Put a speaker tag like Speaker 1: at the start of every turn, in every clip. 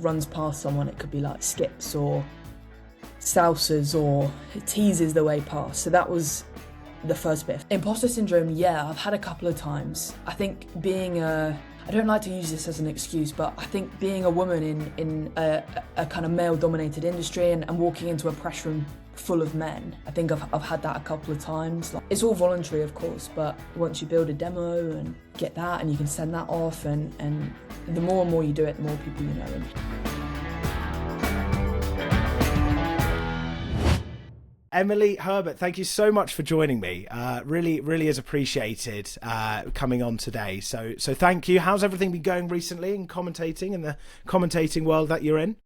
Speaker 1: runs past someone, it could be like skips or sousas or teases the way past. So that was the first bit. Imposter syndrome, yeah, I've had a couple of times. I think I don't like to use this as an excuse, but I think being a woman in a kind of male-dominated industry and walking into a press room full of men, I think I've had that a couple of times. Like, it's all voluntary, of course, but once you build a demo and get that and you can send that off, and the more and more you do it, the more people you know.
Speaker 2: Emily, Herbert, thank you so much for joining me. Really, really is appreciated coming on today. So thank you. How's everything been going recently in commentating, in the commentating world that you're in?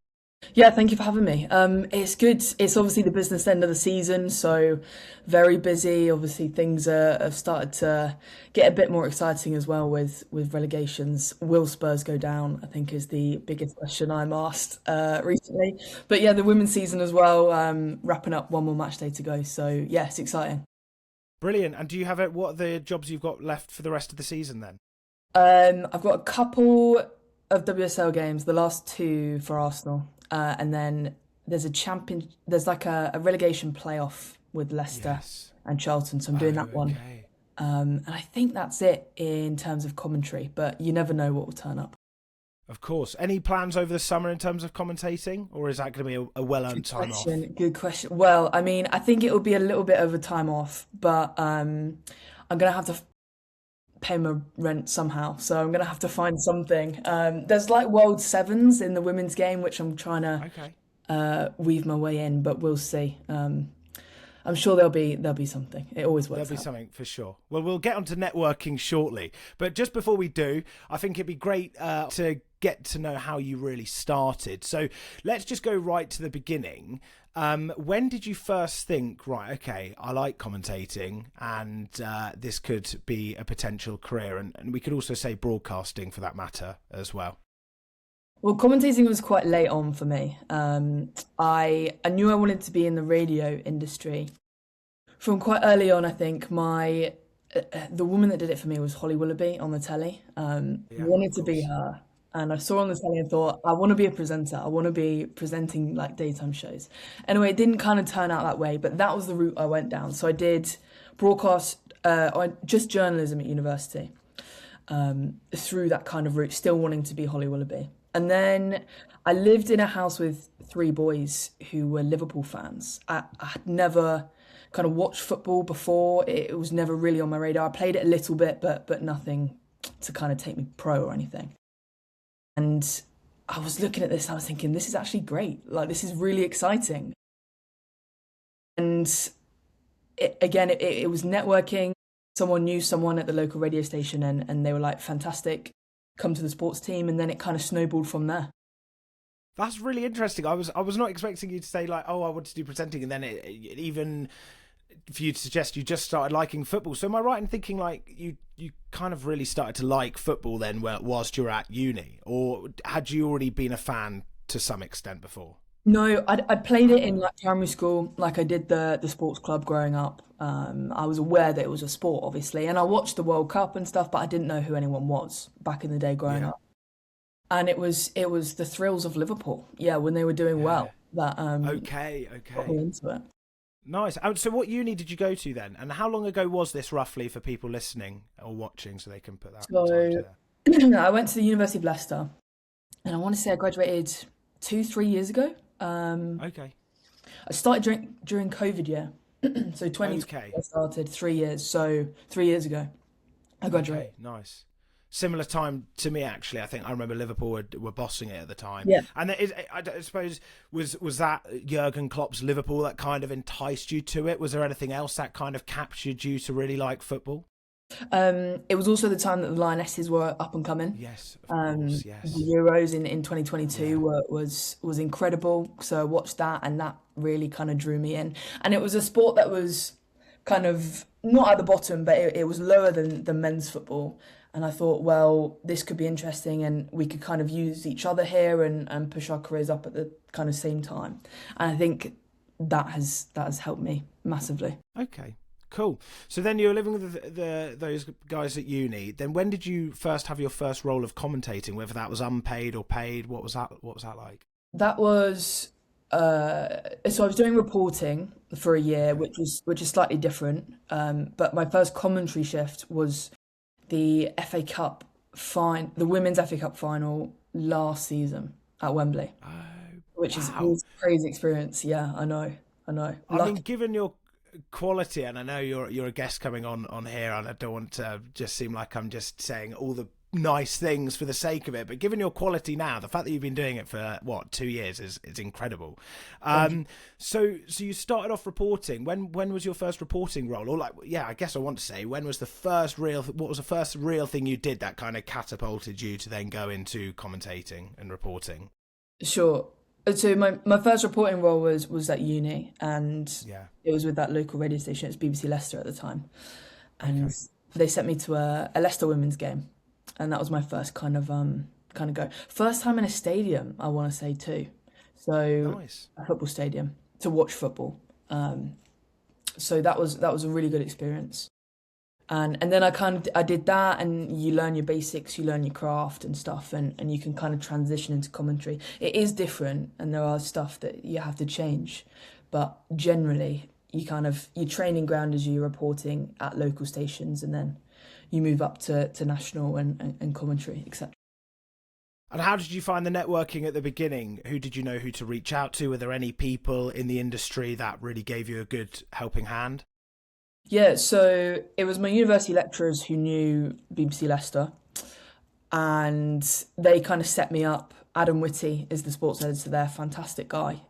Speaker 1: Yeah, thank you for having me. It's good. It's obviously the business end of the season, so very busy. Obviously, things have started to get a bit more exciting as well with relegations. Will Spurs go down? I think is the biggest question I'm asked recently. But yeah, the women's season as well, wrapping up, one more match day to go. So yeah, it's exciting.
Speaker 2: Brilliant. And do you have what are the jobs you've got left for the rest of the season then?
Speaker 1: I've got a couple of WSL games, the last two for Arsenal. And then there's like a relegation playoff with Leicester and Charlton, so I'm doing that one.
Speaker 2: Okay.
Speaker 1: And I think that's it in terms of commentary, but you never know what will turn up.
Speaker 2: Of course. Any plans over the summer in terms of commentating, or is that going to be a well-earned time off?
Speaker 1: Good question. Well, I mean, I think it will be a little bit of a time off, but I'm going to have to pay my rent somehow, so I'm gonna have to find something. There's like World Sevens in the women's game, which I'm trying to weave my way in, but we'll see. I'm sure there'll be something. It always works.
Speaker 2: There'll be something for sure. Well, we'll get onto networking shortly, but just before we do, I think it'd be great to get to know how you really started. So let's just go right to the beginning. When did you first think, right, okay, I like commentating and this could be a potential career? And we could also say broadcasting for that matter as well.
Speaker 1: Well, commentating was quite late on for me. I knew I wanted to be in the radio industry from quite early on. I think the woman that did it for me was Holly Willoughby on the telly. Wanted to be her. And I saw her on the telly and thought, I want to be a presenter. I want to be presenting like daytime shows. Anyway, it didn't kind of turn out that way, but that was the route I went down. So I did broadcast, just journalism at university, through that kind of route, still wanting to be Holly Willoughby. And then I lived in a house with three boys who were Liverpool fans. I had never kind of watched football before. It was never really on my radar. I played it a little bit, but nothing to kind of take me pro or anything. And I was looking at this and I was thinking, this is actually great. Like, this is really exciting. And it was networking. Someone knew someone at the local radio station and they were like, fantastic, come to the sports team. And then it kind of snowballed from there.
Speaker 2: That's really interesting. I was not expecting you to say like, oh, I want to do presenting. And then it even for you to suggest you just started liking football. So am I right in thinking like you kind of really started to like football then whilst you were at uni, or had you already been a fan to some extent before?
Speaker 1: No, I played it in like primary school, like I did the sports club growing up. I was aware that it was a sport, obviously, and I watched the World Cup and stuff, but I didn't know who anyone was back in the day growing up. And it was the thrills of Liverpool, when they were doing well. That got me into it.
Speaker 2: Nice. So what uni did you go to then? And how long ago was this roughly for people listening or watching so they can put that
Speaker 1: So I went to the University of Leicester and I want to say I graduated 2-3 years ago. I started during COVID year. So 2020 I started 3 years. So 3 years ago I graduated.
Speaker 2: Okay, nice. Similar time to me, actually. I think I remember Liverpool were bossing it at the time.
Speaker 1: Yeah.
Speaker 2: And I suppose, was that Jurgen Klopp's Liverpool that kind of enticed you to it? Was there anything else that kind of captured you to really like football?
Speaker 1: It was also the time that the Lionesses were up and coming.
Speaker 2: Yes, of course, yes.
Speaker 1: The Euros in 2022 was incredible. So I watched that and that really kind of drew me in. And it was a sport that was kind of not at the bottom, but it was lower than men's football. And I thought, well, this could be interesting and we could kind of use each other here and push our careers up at the kind of same time. And I think that has helped me massively.
Speaker 2: Okay, Cool. So then you were living with those guys at uni. Then when did you first have your first role of commentating? Whether that was unpaid or paid, what was that? What was that like?
Speaker 1: That was so I was doing reporting for a year,
Speaker 2: Okay.
Speaker 1: which is slightly different. But my first commentary shift was the FA Cup the women's FA Cup final last season at Wembley,
Speaker 2: Oh,
Speaker 1: which is
Speaker 2: wow.
Speaker 1: was a crazy experience. Yeah, I know.
Speaker 2: I mean,
Speaker 1: Lucky.
Speaker 2: given your quality, and I know you're a guest coming on here, and I don't want to just seem like I'm just saying all the nice things for the sake of it, but given your quality now, the fact that you've been doing it for what 2 years is incredible.
Speaker 1: Thank you.
Speaker 2: So you started off reporting. When was your first reporting role, or like, yeah, I guess I want to say, when was the first real? What was the first real thing you did that kind of catapulted you to then go into commentating and reporting?
Speaker 1: Sure. So my first reporting role was at uni, and
Speaker 2: Yeah.
Speaker 1: it was with that local radio station. It's BBC Leicester at the time, and
Speaker 2: Okay.
Speaker 1: they sent me to a Leicester women's game, and that was my first kind of go. First time in a stadium, I want to say too. So
Speaker 2: Nice.
Speaker 1: a football stadium to watch football. Um, so that was a really good experience. And then I did that, and you learn your basics, you learn your craft and stuff, and you can kind of transition into commentary. It is different, and there are stuff that you have to change, but generally your training ground is you reporting at local stations, and then you move up to national and commentary, etc.
Speaker 2: And how did you find the networking at the beginning? Who did you know who to reach out to? Were there any people in the industry that really gave you a good helping hand?
Speaker 1: Yeah, so it was my university lecturers who knew BBC Leicester, and they kind of set me up. Adam Whitty is the sports editor there, fantastic guy.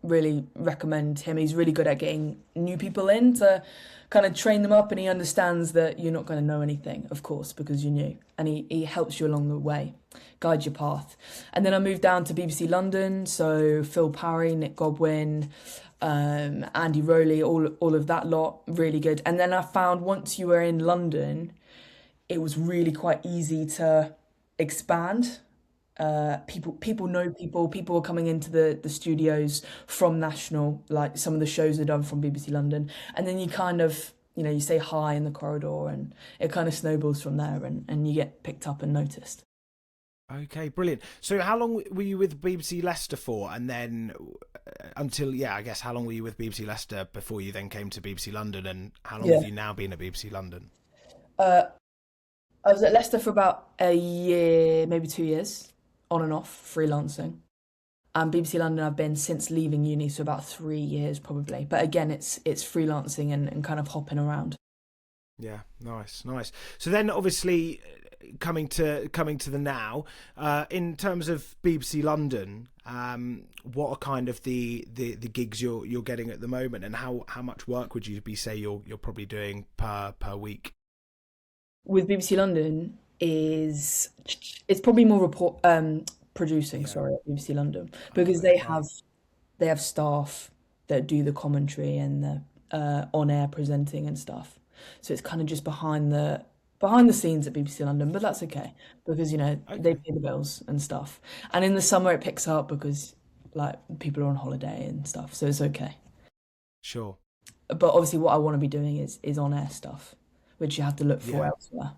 Speaker 1: Really recommend him. He's really good at getting new people in to kind of train them up, and he understands that you're not going to know anything, of course, because you're new, and he helps you along the way, guides your path. And then I moved down to BBC London, so Phil Parry, Nick Godwin, Andy Rowley, all of that lot, really good. And then I found once you were in London, it was really quite easy to expand. People know people. People were coming into the studios from national, like some of the shows are done from BBC London, and then you kind of you say hi in the corridor, and it kind of snowballs from there, and you get picked up and noticed.
Speaker 2: Okay, brilliant. So how long were you with BBC Leicester for? And then until, yeah, I guess how long were you with BBC Leicester before you then came to BBC London? And how long have
Speaker 1: Yeah.
Speaker 2: you now been at BBC London?
Speaker 1: Uh, I was at Leicester for about a year, maybe 2 years, on and off, freelancing. And BBC London I've been since leaving uni, so about 3 years probably. But again, it's freelancing and kind of hopping around.
Speaker 2: Yeah, nice, nice. So then, obviously, coming to the now, in terms of BBC London, what are kind of the gigs you're getting at the moment, and how much work would you be say you're probably doing per week?
Speaker 1: With BBC London is it's probably more producing,
Speaker 2: Yeah.
Speaker 1: sorry, at BBC London,
Speaker 2: Oh,
Speaker 1: because
Speaker 2: okay.
Speaker 1: they have staff that do the commentary and the on-air presenting and stuff. So it's kind of just behind the scenes at BBC London, but that's okay because they
Speaker 2: Okay.
Speaker 1: pay the bills and stuff. And in the summer it picks up because like people are on holiday and stuff, so it's okay.
Speaker 2: Sure.
Speaker 1: But obviously what I want to be doing is on-air stuff, which you have to look for
Speaker 2: Yeah.
Speaker 1: elsewhere.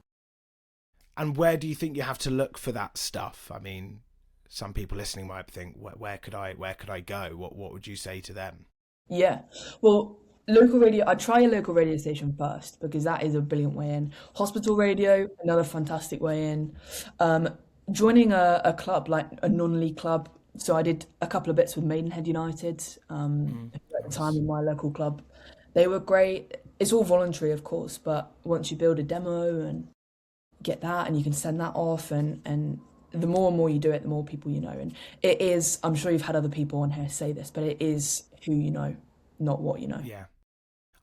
Speaker 2: And where do you think you have to look for that stuff? I mean, some people listening might think, where could I go? What would you say to them?
Speaker 1: Yeah. Well, local radio, I'd try a local radio station first because that is a brilliant way in. Hospital radio, another fantastic way in. Um, Joining a club, like a non-league club. So I did a couple of bits with Maidenhead United
Speaker 2: Mm,
Speaker 1: at the time
Speaker 2: nice.
Speaker 1: in my local club. They were great. It's all voluntary, of course, but once you build a demo and get that and you can send that off and the more and more you do it, the more people you know. And it is, I'm sure you've had other people on here say this, but it is who you know, not what you know.
Speaker 2: Yeah.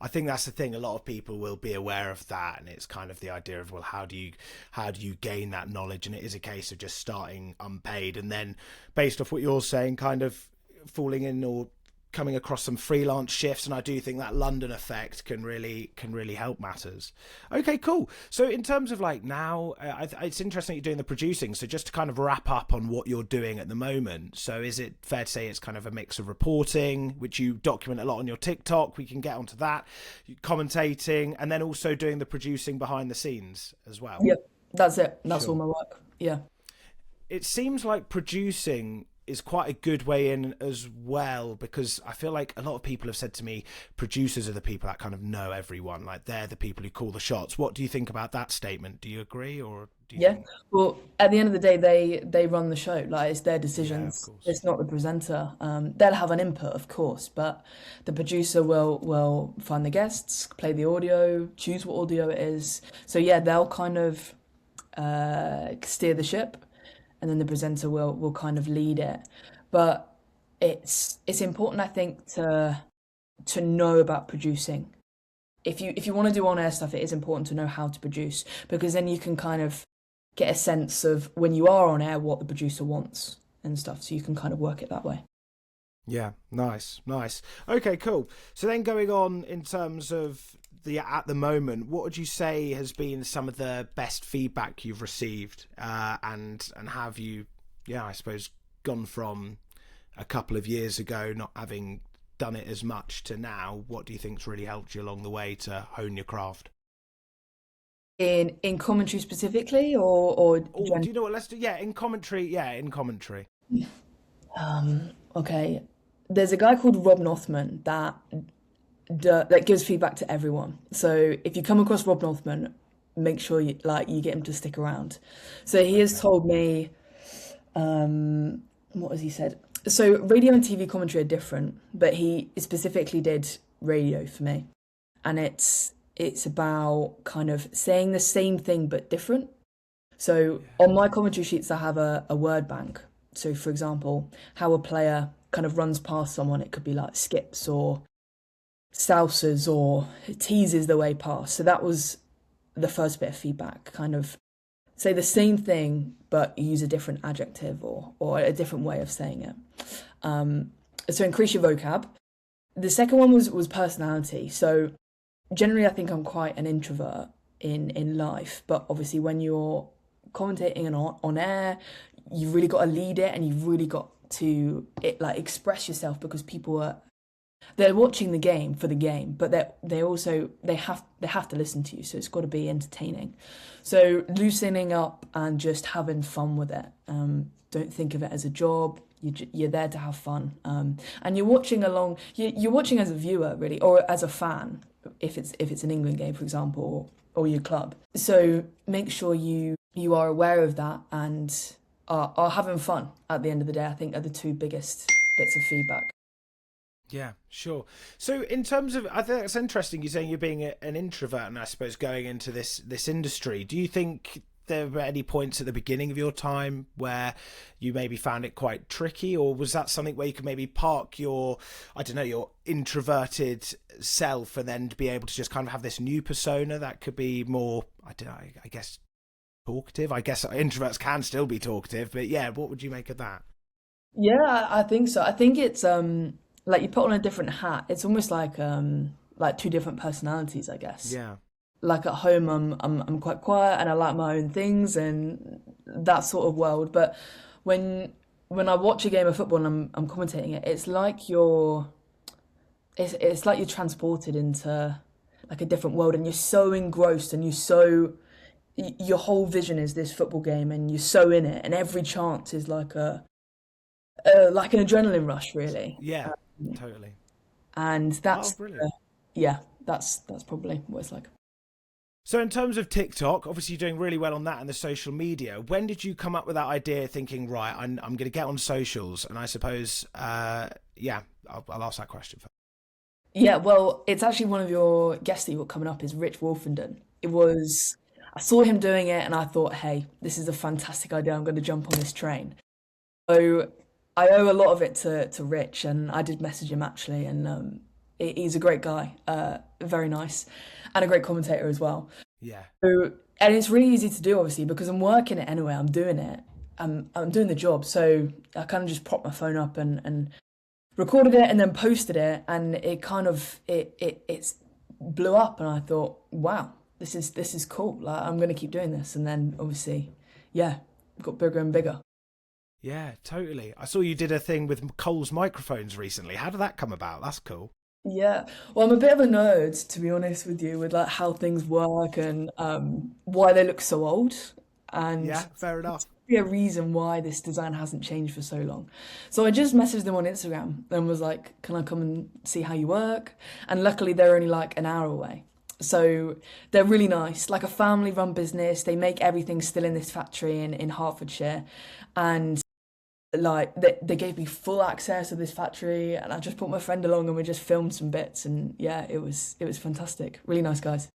Speaker 2: I think that's the thing. A lot of people will be aware of that, and it's kind of the idea of, well, how do you gain that knowledge? And it is a case of just starting unpaid, and then based off what you're saying, kind of falling in or coming across some freelance shifts, and I do think that London effect can really help matters. Okay, cool. So in terms of like now, it's interesting you're doing the producing. So just to kind of wrap up on what you're doing at the moment. So is it fair to say it's kind of a mix of reporting, which you document a lot on your TikTok? We can get onto that, commentating, and then also doing the producing behind the scenes as well.
Speaker 1: Yep, that's it. That's all
Speaker 2: Sure.
Speaker 1: my work. Yeah.
Speaker 2: It seems like producing is quite a good way in as well, because I feel like a lot of people have said to me producers are the people that kind of know everyone, like they're the people who call the shots. What do you think about that statement? Do you agree, or do you
Speaker 1: Yeah.
Speaker 2: think?
Speaker 1: Well, at the end of the day, they run the show. Like it's their
Speaker 2: Yeah, of
Speaker 1: decisions.
Speaker 2: course.
Speaker 1: It's not the presenter. They'll have an input, of course, but the producer will find the guests, play the audio, choose what audio it is. So yeah, they'll kind of steer the ship, and then the presenter will kind of lead it. But it's important, I think, to know about producing. If you want to do on air stuff, it is important to know how to produce because then you can kind of get a sense of when you are on air what the producer wants and stuff, so you can kind of work it that way.
Speaker 2: Yeah, nice, nice. Okay, cool. So then going on in terms of the at the moment, what would you say has been some of the best feedback you've received, and have you, yeah, I suppose, gone from a couple of years ago not having done it as much to now? What do you think's really helped you along the way to hone your craft?
Speaker 1: In commentary specifically, or
Speaker 2: Oh, do you know what? Let's do, yeah, in commentary. Yeah, in commentary.
Speaker 1: okay. There's a guy called Rob Northman that gives feedback to everyone. So if you come across Rob Northman, make sure you get him to stick around. So he has
Speaker 2: Okay.
Speaker 1: told me, what has he said? So radio and TV commentary are different, but he specifically did radio for me, and it's about kind of saying the same thing but different. So on my commentary sheets, I have a word bank. So for example, how a player kind of runs past someone, it could be like skips or sousas or teases the way past. So that was the first bit of feedback, kind of say the same thing but use a different adjective or a different way of saying it. So increase your vocab. The second one was personality. So generally, I think I'm quite an introvert in life, but obviously when you're commentating and on air, you've really got to lead it and you've really got to express yourself because people are they're watching the game for the game, but they have to listen to you, so it's got to be entertaining. So loosening up and just having fun with it. Don't think of it as a job. You're there to have fun, and you're watching along. You're watching as a viewer, really, or as a fan, if it's an England game, for example, or your club. So make sure you are aware of that and are having fun at the end of the day. I think are the two biggest bits of feedback.
Speaker 2: Yeah, sure. So in terms of, I think it's interesting you're saying you're being an introvert, and I suppose going into this industry. Do you think there were any points at the beginning of your time where you maybe found it quite tricky, or was that something where you could maybe park your, I don't know, your introverted self and then be able to just kind of have this new persona that could be more, I don't know, I guess talkative? I guess introverts can still be talkative, but yeah, what would you make of that?
Speaker 1: Yeah, I think so. I think it's like you put on a different hat. It's almost like two different personalities, I guess.
Speaker 2: Yeah.
Speaker 1: Like at home, I'm quite quiet and I like my own things and that sort of world. But when when I watch a game of football and I'm commentating it, it's like you're transported into like a different world and you're so engrossed and your whole vision is this football game and you're so in it and every chance is like an adrenaline rush really.
Speaker 2: Yeah, totally.
Speaker 1: And
Speaker 2: Oh, brilliant.
Speaker 1: yeah, that's probably what it's like.
Speaker 2: So in terms of TikTok, obviously you're doing really well on that and the social media. When did you come up with that idea thinking, right, I'm going to get on socials? And I suppose, yeah, I'll ask that question first.
Speaker 1: Yeah, well, it's actually one of your guests that you got coming up is Rich Wolfenden. I saw him doing it and I thought, hey, this is a fantastic idea. I'm going to jump on this train. So I owe a lot of it to Rich, and I did message him actually, and he's a great guy, very nice, and a great commentator as well.
Speaker 2: Yeah.
Speaker 1: So, and it's really easy to do, obviously, because I'm working it anyway. I'm doing it. I'm doing the job, so I kind of just prop my phone up and recorded it and then posted it, and it kind of it blew up, and I thought, wow, this is cool. Like, I'm gonna keep doing this, and then obviously, yeah, got bigger and bigger.
Speaker 2: Yeah, totally. I saw you did a thing with Cole's microphones recently. How did that come about? That's cool.
Speaker 1: Yeah, well, I'm a bit of a nerd, to be honest with you, with like how things work and why they look so old, and
Speaker 2: Yeah, fair enough.
Speaker 1: be a reason why this design hasn't changed for so long. So I just messaged them on Instagram and was like, "Can I come and see how you work?" And luckily, they're only like an hour away. So they're really nice, like a family-run business. They make everything still in this factory in Hertfordshire, and like they gave me full access to this factory, and I just brought my friend along and we just filmed some bits, and yeah, it was fantastic. Really nice guys.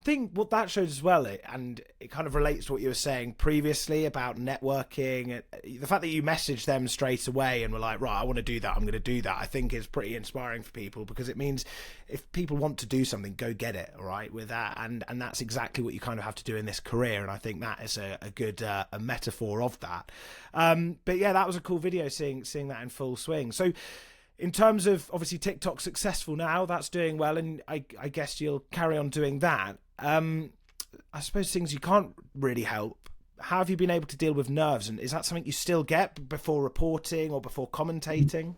Speaker 2: Think what that shows as well, and it kind of relates to what you were saying previously about networking. The fact that you messaged them straight away and were like, right, I want to do that, I'm going to do that, I think is pretty inspiring for people, because it means if people want to do something, go get it, all right, with that. And that's exactly what you kind of have to do in this career. And I think that is a good a metaphor of that. But yeah, that was a cool video, seeing that in full swing. So in terms of obviously TikTok successful now, that's doing well, and I guess you'll carry on doing that. I suppose things you can't really help. How have you been able to deal with nerves, and is that something you still get before reporting or before commentating?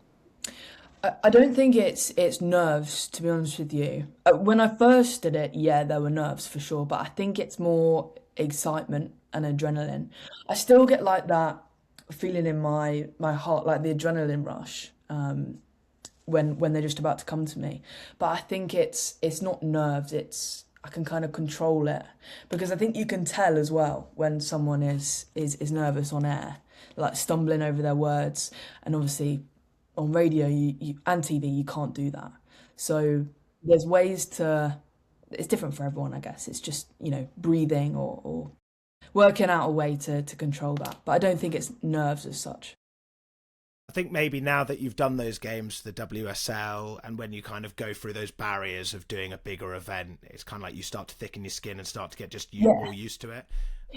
Speaker 1: I don't think it's nerves, to be honest with you. When I first did it, yeah, there were nerves for sure, but I think it's more excitement and adrenaline. I still get like that feeling in my heart, like the adrenaline rush, when they're just about to come to me. But I think it's not nerves. It's I can kind of control it, because I think you can tell as well when someone is nervous on air, like stumbling over their words. And obviously on radio and TV you can't do that. So there's ways to. It's different for everyone, I guess. It's just, breathing or working out a way to control that. But I don't think it's nerves as such.
Speaker 2: I think maybe now that you've done those games, the WSL, and when you kind of go through those barriers of doing a bigger event, it's kind of like you start to thicken your skin and start to get just
Speaker 1: Yeah.
Speaker 2: more used to it.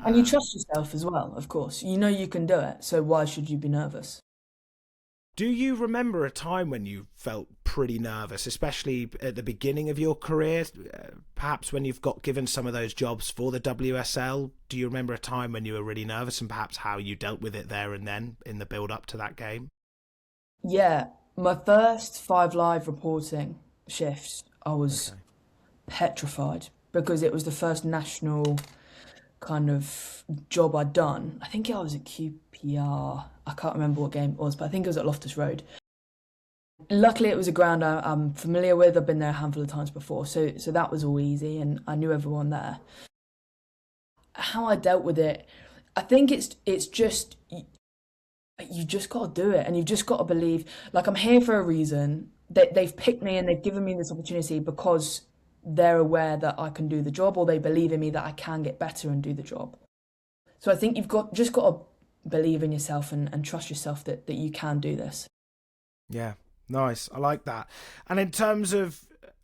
Speaker 1: And you trust yourself as well, of course. You know you can do it, so why should you be nervous?
Speaker 2: Do you remember a time when you felt pretty nervous, especially at the beginning of your career? Perhaps when you've got given some of those jobs for the WSL, do you remember a time when you were really nervous, and perhaps how you dealt with it there and then in the build up to that game?
Speaker 1: Yeah, my first five live reporting shifts, I was
Speaker 2: Okay.
Speaker 1: petrified because it was the first national kind of job I'd done. I think I was at QPR. I can't remember what game it was, but I think it was at Loftus Road. Luckily, it was a ground I'm familiar with. I've been there a handful of times before, so that was all easy, and I knew everyone there. How I dealt with it, I think it's just you just got to do it, and you've just got to believe. Like, I'm here for a reason. They've picked me and they've given me this opportunity because they're aware that I can do the job, or they believe in me that I can get better and do the job. So I think you've got to believe in yourself and trust yourself that you can do this.
Speaker 2: Yeah, nice. I like that. And in terms of,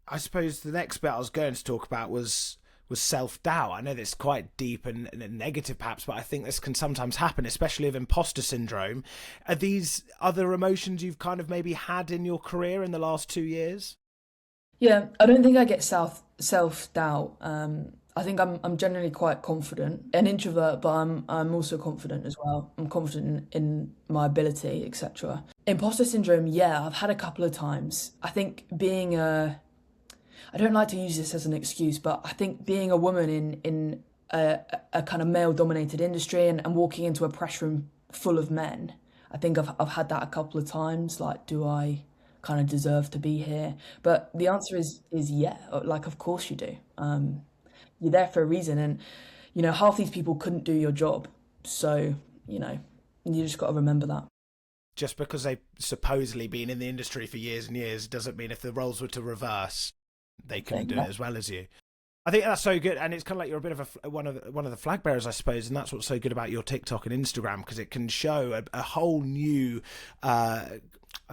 Speaker 2: I suppose the next bit I was going to talk about was self-doubt. I know that's quite deep and negative perhaps, but I think this can sometimes happen, especially with imposter syndrome. Are these other emotions you've kind of maybe had in your career in the last 2 years?
Speaker 1: Yeah, I don't think I get self doubt. I think I'm generally quite confident, an introvert, but I'm also confident as well. I'm confident in my ability, etc. Imposter syndrome, yeah, I've had a couple of times. I think I don't like to use this as an excuse, but I think being a woman in a kind of male dominated industry, and walking into a press room full of men, I think I've had that a couple of times. Like, do I kind of deserve to be here? But the answer is yeah. Like, of course you do. You're there for a reason, and half these people couldn't do your job. So you just got to remember that.
Speaker 2: Just because they've supposedly been in the industry for years and years doesn't mean if the roles were to reverse, they couldn't do it as well as you. I think that's so good, and it's kind of like you're a bit of one of the flag bearers, I suppose, and that's what's so good about your TikTok and Instagram, because it can show a whole new, I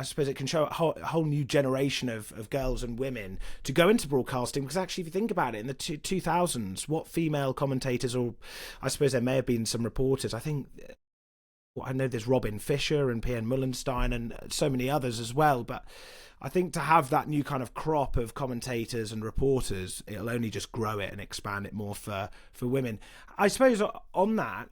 Speaker 2: suppose it can show a whole new generation of girls and women to go into broadcasting. Because actually, if you think about it, in the 2000s, what female commentators, or I suppose there may have been some reporters, I think I know there's Robin Fisher and Pierre Mullenstein and so many others as well, but I think to have that new kind of crop of commentators and reporters, it'll only just grow it and expand it more for women. I suppose on that,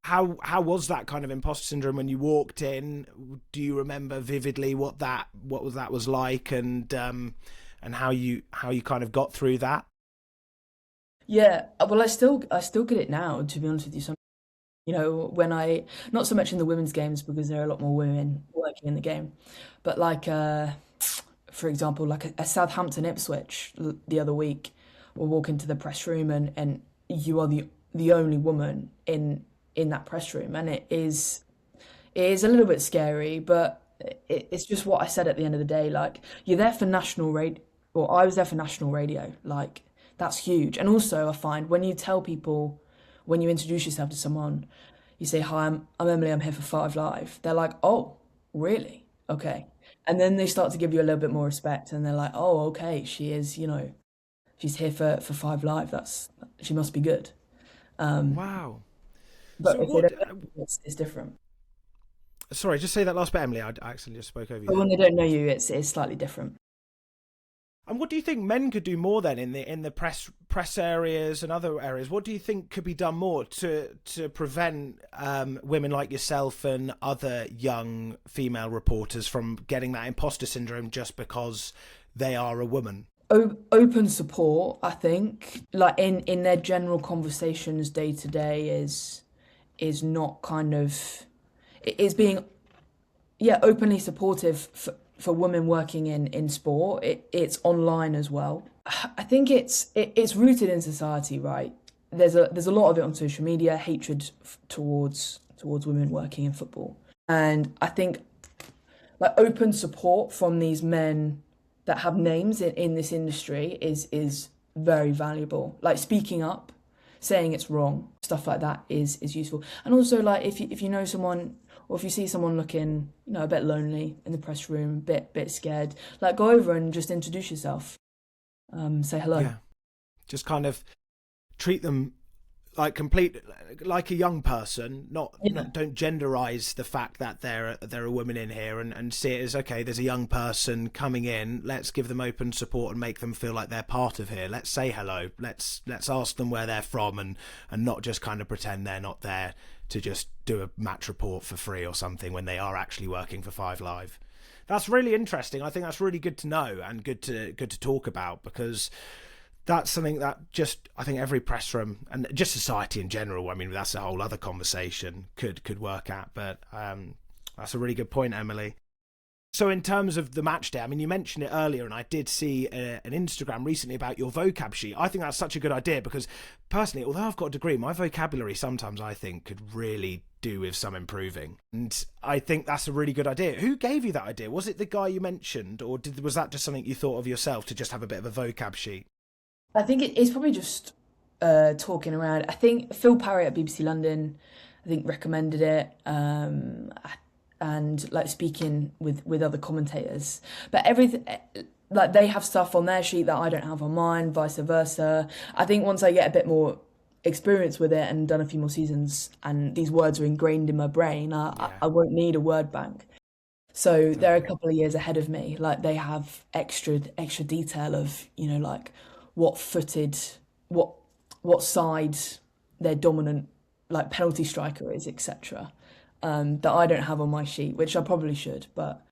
Speaker 2: how was that kind of imposter syndrome when you walked in? Do you remember vividly what that was like, and how you kind of got through that?
Speaker 1: Yeah, well, I still get it now, to be honest with you. When not so much in the women's games because there are a lot more women working in the game, but like, for example, like a Southampton Ipswich the other week, we'll walk into the press room and you are the only woman in that press room, and it is a little bit scary, but it's just what I said at the end of the day. Like, you're there for national radio, or I was there for national radio. Like, that's huge. And also, I find when you tell people, when you introduce yourself to someone, you say, "Hi, I'm Emily. I'm here for Five Live." They're like, "Oh, really? Okay." And then they start to give you a little bit more respect, and they're like, "Oh, okay. She is. She's here for Five Live. She must be good." Um,
Speaker 2: Wow.
Speaker 1: but
Speaker 2: So
Speaker 1: if they
Speaker 2: what?
Speaker 1: don't know you, it's different.
Speaker 2: Sorry, just say that last bit, Emily. I accidentally just spoke over you
Speaker 1: But
Speaker 2: there.
Speaker 1: when they don't know you, it's slightly different.
Speaker 2: And what do you think men could do more then in the press areas and other areas? What do you think could be done more to prevent women like yourself and other young female reporters from getting that imposter syndrome just because they are a woman?
Speaker 1: Open support, I think, like in their general conversations day to day, is not kind of, is being, yeah, openly supportive for women working in sport. It's online as well. I think it's rooted in society, right? There's a lot of it on social media, hatred towards women working in football, and I think like open support from these men that have names in this industry is very valuable. Like speaking up, saying it's wrong, stuff like that is useful. And also, like, if you know someone, or if you see someone looking, a bit lonely in the press room, bit scared, like, go over and just introduce yourself. Say hello.
Speaker 2: Yeah, just kind of treat them like a young person,
Speaker 1: Yeah,
Speaker 2: not don't genderize the fact that they're a woman in here, and see it as, okay, there's a young person coming in, let's give them open support and make them feel like they're part of here. Let's say hello, let's ask them where they're from, and not just kind of pretend they're not there to just do a match report for free or something when they are actually working for Five Live. That's really interesting. I think that's really good to know and good to talk about, because that's something that just, I think every press room and just society in general, I mean, that's a whole other conversation, could work at. But that's a really good point, Emily. So in terms of the match day, I mean, you mentioned it earlier, and I did see an Instagram recently about your vocab sheet. I think that's such a good idea because, personally, although I've got a degree, my vocabulary sometimes, I think, could really do with some improving. And I think that's a really good idea. Who gave you that idea? Was it the guy you mentioned, or was that just something you thought of yourself to just have a bit of a vocab sheet?
Speaker 1: I think it's probably just talking around. I think Phil Parry at BBC London, I think, recommended it, and like speaking with other commentators. But everything, like, they have stuff on their sheet that I don't have on mine, vice versa. I think once I get a bit more experience with it and done a few more seasons, and these words are ingrained in my brain,
Speaker 2: Yeah,
Speaker 1: I won't need a word bank. So they're a
Speaker 2: totally.
Speaker 1: couple of years ahead of me. Like, they have extra detail of, like, what footed, what what side their dominant, like, penalty striker is, etc. That I don't have on my sheet, which I probably should, but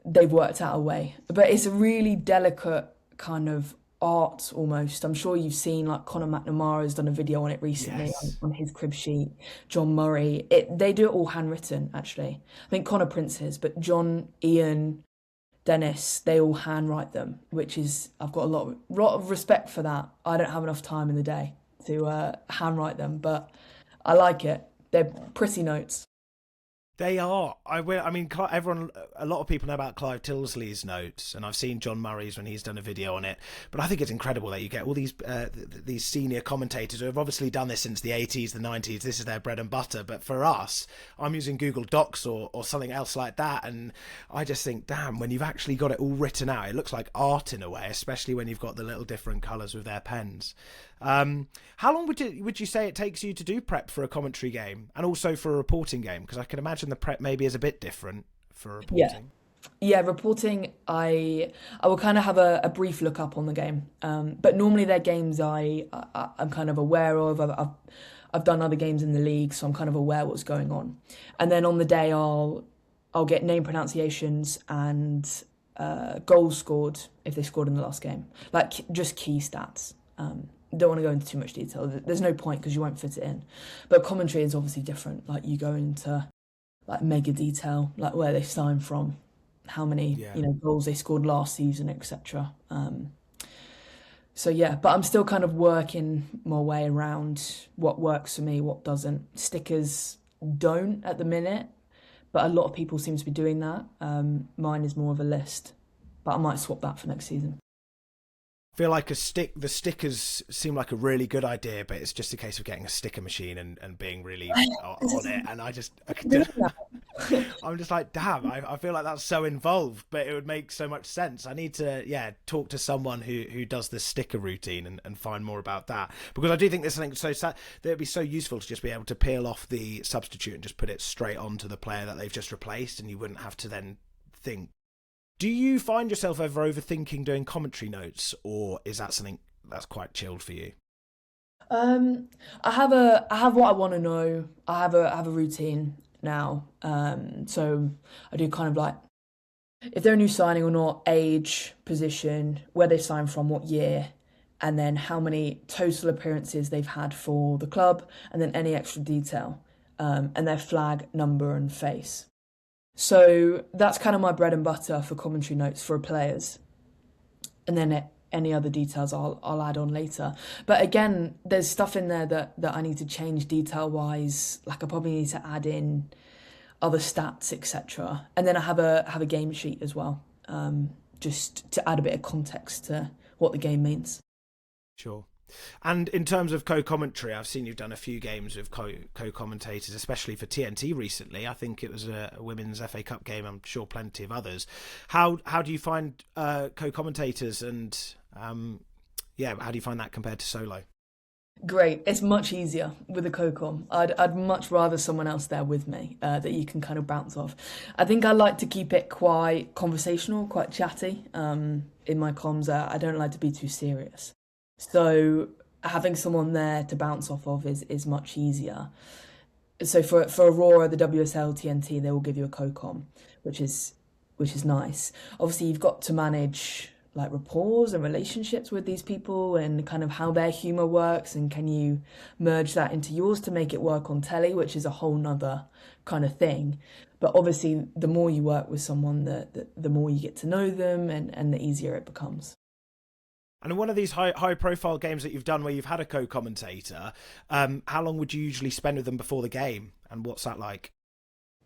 Speaker 1: they've worked out a way. But it's a really delicate kind of art almost. I'm sure you've seen, like, Conor McNamara has done a video on it recently
Speaker 2: Yes.
Speaker 1: on his crib sheet. John Murray, they do it all handwritten actually. I think Connor prints his, but John, Ian, Dennis, they all handwrite them, which is, I've got a lot of respect for that. I don't have enough time in the day to handwrite them, but I like it. They're pretty notes.
Speaker 2: They are. I mean, everyone. A lot of people know about Clive Tilsley's notes, and I've seen John Murray's when he's done a video on it. But I think it's incredible that you get all these senior commentators who have obviously done this since the 80s, the 90s. This is their bread and butter. But for us, I'm using Google Docs or something else like that, and I just think, damn, when you've actually got it all written out, it looks like art in a way, especially when you've got the little different colours with their pens. How long would you say it takes you to do prep for a commentary game and also for a reporting game? Because I can imagine the prep maybe is a bit different for
Speaker 1: Yeah.
Speaker 2: reporting.
Speaker 1: Yeah, reporting. I will kind of have a brief look up on the game, but normally they're games I'm kind of aware of. I've done other games in the league, so I'm kind of aware what's going on. And then on the day, I'll get name pronunciations and goals scored if they scored in the last game, like just key stats. Don't want to go into too much detail. There's no point because you won't fit it in. But commentary is obviously different. Like you go into like mega detail, like where they signed from, how many
Speaker 2: Yeah.
Speaker 1: goals they scored last season, etc. So yeah, but I'm still kind of working my way around what works for me, what doesn't. Stickers don't at the minute, but a lot of people seem to be doing that. Mine is more of a list, but I might swap that for next season.
Speaker 2: Feel like the stickers seem like a really good idea, but it's just a case of getting a sticker machine and being really on it. And I'm just like, damn, I feel like that's so involved, but it would make so much sense. I need to, talk to someone who does the sticker routine and find more about that. Because I do think there's something so sad that it'd be so useful to just be able to peel off the substitute and just put it straight onto the player that they've just replaced, and you wouldn't have to then think. Do you find yourself ever overthinking doing commentary notes, or is that something that's quite chilled for you?
Speaker 1: I have what I want to know. I have a routine now. So I do kind of like if they're a new signing or not, age, position, where they signed from, what year, and then how many total appearances they've had for the club, and then any extra detail, and their flag, number, and face. So that's kind of my bread and butter for commentary notes for players. And then any other details I'll add on later. But again, there's stuff in there that I need to change detail wise. Like I probably need to add in other stats, etc. And then I have a game sheet as well, just to add a bit of context to what the game means.
Speaker 2: Sure. And in terms of co-commentary, I've seen you've done a few games with co-commentators, especially for TNT recently. I think it was a women's FA Cup game. I'm sure plenty of others. How do you find co-commentators, and how do you find that compared to solo?
Speaker 1: Great. It's much easier with a co-com. I'd much rather someone else there with me that you can kind of bounce off. I think I like to keep it quite conversational, quite chatty in my comms. I don't like to be too serious. So having someone there to bounce off of is much easier. So for Aurora, the WSL, TNT, they will give you a co-com, which is nice. Obviously, you've got to manage like rapport and relationships with these people and kind of how their humour works, and can you merge that into yours to make it work on telly, which is a whole nother kind of thing. But obviously, the more you work with someone, the more you get to know them, and the easier it becomes.
Speaker 2: And in one of these high profile games that you've done where you've had a co-commentator, how long would you usually spend with them before the game, and what's that like?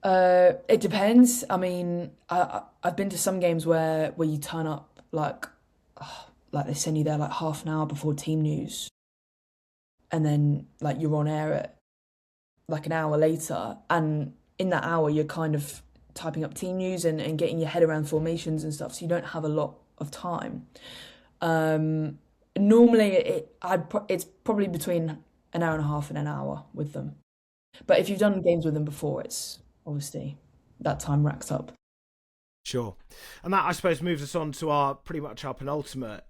Speaker 1: It depends. I mean, I've been to some games where you turn up like they send you there like half an hour before team news, and then like you're on air at like an hour later, and in that hour you're kind of typing up team news and getting your head around formations and stuff, so you don't have a lot of time. Normally it's probably between an hour and a half and an hour with them. But if you've done games with them before, it's obviously that time racks up.
Speaker 2: Sure. And that, I suppose, moves us on to our pretty much our penultimate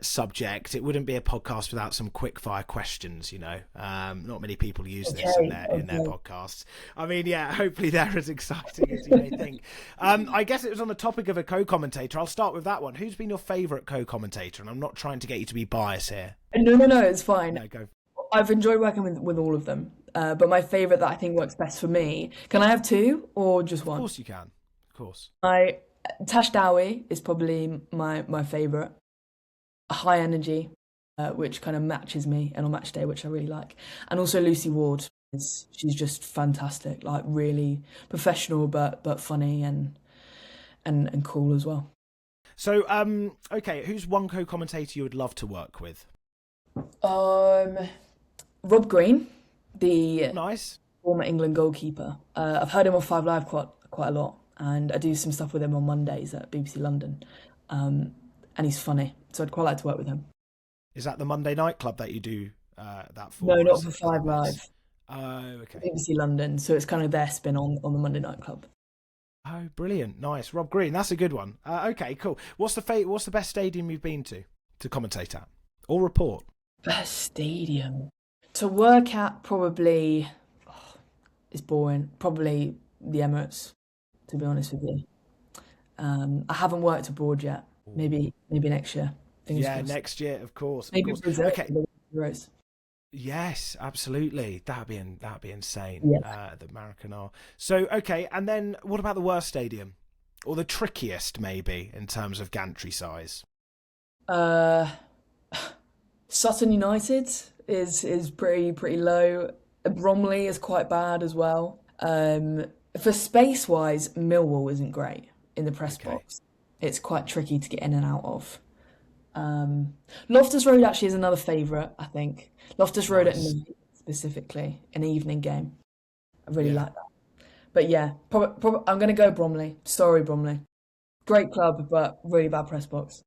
Speaker 2: subject. It wouldn't be a podcast without some quick fire questions, you know. Not many people use this in their podcasts. I mean, yeah, hopefully they're as exciting as you may think. I guess it was on the topic of a co-commentator. I'll start with that one. Who's been your favourite co-commentator? And I'm not trying to get you to be biased here.
Speaker 1: No, it's fine.
Speaker 2: No, go.
Speaker 1: I've enjoyed working with all of them. But my favourite that I think works best for me, can I have two or just one?
Speaker 2: Of course you can. Of course.
Speaker 1: Tash Dowie is probably my favourite. High energy, which kind of matches me, and on match day, which I really like. And also Lucy Ward, she's just fantastic, like really professional but funny and cool as well.
Speaker 2: So, okay, who's one co-commentator you would love to work with?
Speaker 1: Rob Green, the
Speaker 2: Nice.
Speaker 1: former England goalkeeper. I've heard him on Five Live quite a lot, and I do some stuff with him on Mondays at BBC London. And he's funny, so I'd quite like to work with him.
Speaker 2: Is that the Monday night club that you do that for?
Speaker 1: No,
Speaker 2: Or
Speaker 1: not
Speaker 2: is
Speaker 1: for
Speaker 2: it other
Speaker 1: Five
Speaker 2: bits?
Speaker 1: Live.
Speaker 2: Oh, okay.
Speaker 1: BBC London, so it's kind of their spin on the Monday Night Club.
Speaker 2: Oh, brilliant. Nice. Rob Green, that's a good one. Okay, cool. What's the best stadium you've been to commentate at? Or report?
Speaker 1: Best stadium to work at probably is boring. Probably the Emirates, to be honest with you. I haven't worked abroad yet.
Speaker 2: Ooh.
Speaker 1: Maybe next year. Fingers
Speaker 2: Yeah,
Speaker 1: crossed.
Speaker 2: next year, of course, of
Speaker 1: Maybe
Speaker 2: course.
Speaker 1: Brazil
Speaker 2: Okay.
Speaker 1: for the Euros.
Speaker 2: Yes, absolutely. That'd be insane.
Speaker 1: Yeah.
Speaker 2: The Maracanã. So okay, and then what about the worst stadium, or the trickiest maybe in terms of gantry size?
Speaker 1: Uh, Sutton United is pretty low. Bromley is quite bad as well. For space wise, Millwall isn't great in the press
Speaker 2: Okay.
Speaker 1: box. It's quite tricky to get in and out of. Loftus Road actually is another favourite, I think. Loftus Road at
Speaker 2: Nice.
Speaker 1: night, specifically, an evening game. I really
Speaker 2: Yeah.
Speaker 1: like that. But yeah, I'm going to go Bromley. Sorry, Bromley. Great club, but really bad press box.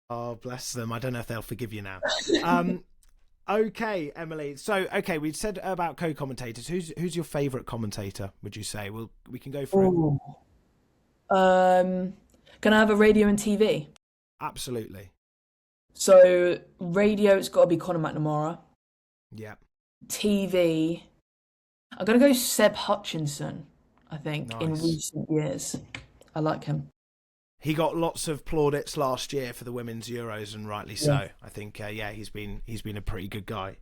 Speaker 2: Oh, bless them. I don't know if they'll forgive you now. Um, okay, Emily. So, okay, we said about co-commentators. Who's your favourite commentator? Would you say? We can go through.
Speaker 1: Ooh. Um, can I have a radio and TV?
Speaker 2: Absolutely.
Speaker 1: So radio, it's got to be Conor McNamara.
Speaker 2: Yeah.
Speaker 1: TV, I'm gonna go Seb Hutchinson. I think in
Speaker 2: Nice.
Speaker 1: recent years, I like him.
Speaker 2: He got lots of plaudits last year for the women's Euros, and rightly
Speaker 1: Yeah.
Speaker 2: so. I think, yeah, he's been a pretty good guy.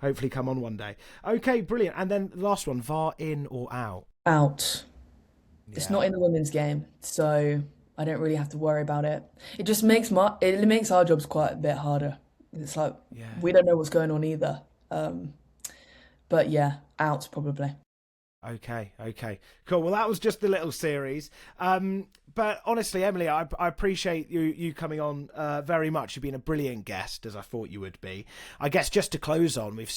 Speaker 2: Hopefully, come on one day. Okay, brilliant. And then the last one: VAR in or out?
Speaker 1: Out. It's
Speaker 2: Yeah,
Speaker 1: not in the women's game, so I don't really have to worry about it. It just makes our jobs quite a bit harder. It's like
Speaker 2: yeah.
Speaker 1: we don't know what's going on either. Um, but yeah, out probably.
Speaker 2: Okay, okay, cool. Well, that was just the little series. But honestly, Emily, I appreciate you coming on very much. You've been a brilliant guest, as I thought you would be. I guess just to close on, we've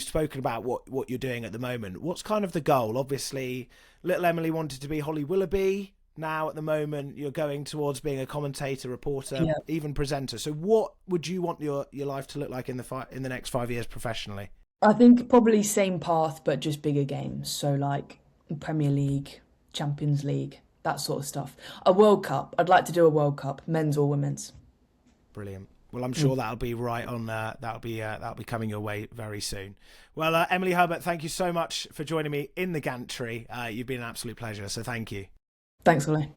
Speaker 2: spoken about what you're doing at the moment. What's kind of the goal? Obviously, little Emily wanted to be Holly Willoughby. Now, at the moment, you're going towards being a commentator, reporter,
Speaker 1: Yeah.
Speaker 2: even presenter. So, what would you want your life to look like in the next 5 years professionally?
Speaker 1: I think probably same path, but just bigger games. So like Premier League, Champions League, that sort of stuff. A World Cup. I'd like to do a World Cup, men's or women's.
Speaker 2: Brilliant. Well, I'm
Speaker 1: Mm.
Speaker 2: sure that'll be right on. That'll be coming your way very soon. Well, Emily Herbert, thank you so much for joining me in the gantry. You've been an absolute pleasure. So thank you.
Speaker 1: Thanks, Ollie.